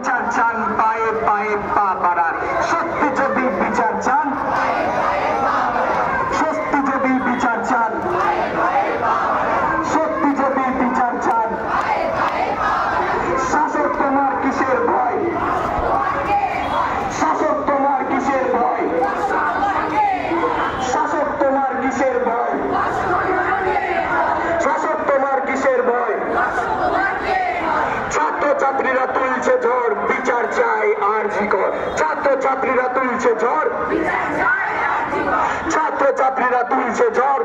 বিচার চান পায়ে পায়ে পা বাড়ান সত্যি যদি বিচার চান সত্যি যদি বিচার চান সত্যি যদি বিচার চান শাসক তোমার কিসের ভয় শাসক তোমার কিসের ভয় শাসক তোমার কিসের ভয় শাসক তোমার কিসের ভয় ছাত্রছাত্রীরা তুলছে ঝড় বিচার চাই আরজি কর ছাত্রছাত্রীরা তুলছে ঝড় ছাত্রছাত্রীরা তুলছে ঝড়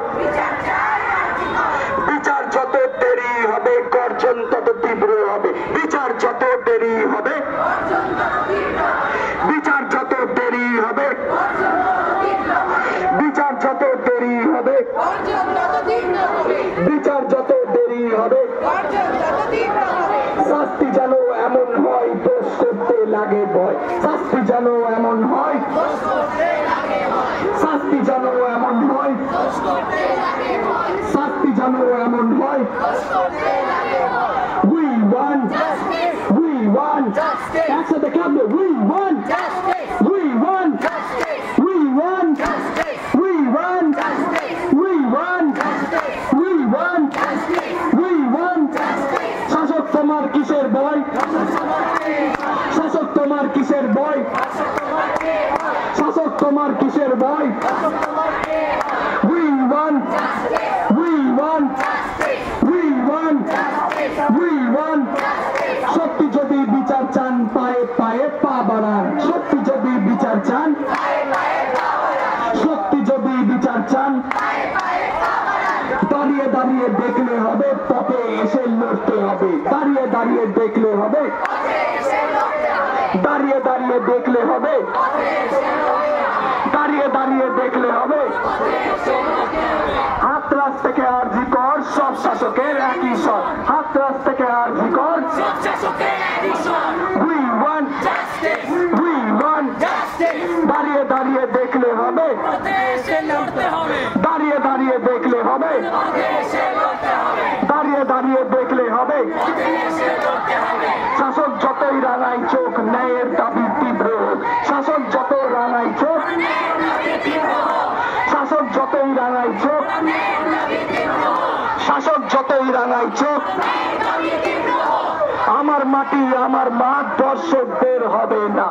বিচার যত দেরি হবে গর্জন তত তীব্র হবে বিচার যত দেরি হবে বিচার যত দেরি হবে বিচার যত দেরি হবে বিচার যত দেরি হবে শাস্তি যেন এমন হয় দোষ করতে লাগে ভয় শাস্তি যেন এমন হয় শাস্তি যেন এমন হয় শাস্তি যেন এমন হয় we want একসাথে কাঁদবে we want we want we want we want we want we want we want শাসক তোমার কিসের ভয় শাসক তোমার কিসের ভয় শাসক তোমার কিসের ভয় we want we want we want we want সত্যি যদি বিচার চান পায়ে পায়ে পা বাড়ান সত্যি যদি বিচার চান সত্যি যদি বিচার চান দাঁড়িয়ে দাঁড়িয়ে দেখলে হবে পথে এসে লড়তে হবে দাঁড়িয়ে দাঁড়িয়ে দেখলে হবে দাঁড়িয়ে দাঁড়িয়ে দেখলে হবে দাঁড়িয়ে দাঁড়িয়ে দেখলে হবে হাতরাস থেকে আরজি কর সব শাসকের একই স্বর হাতরাস থেকে আরজি কর we want দাঁড়িয়ে দাঁড়িয়ে দেখলে হবে দাঁড়িয়ে দাঁড়িয়ে দেখলে হবে দাঁড়িয়ে দাঁড়িয়ে দেখলে হবে শাসক যতই রাঙাই চোখ ন্যায়ের দাবি তীব্র হোক শাসক যত রাঙাই চোখ শাসক যতই রাঙাই চোখ শাসক যতই রাঙাই চোখ আমার মাটি আমার মা দর্শকদের হবে না।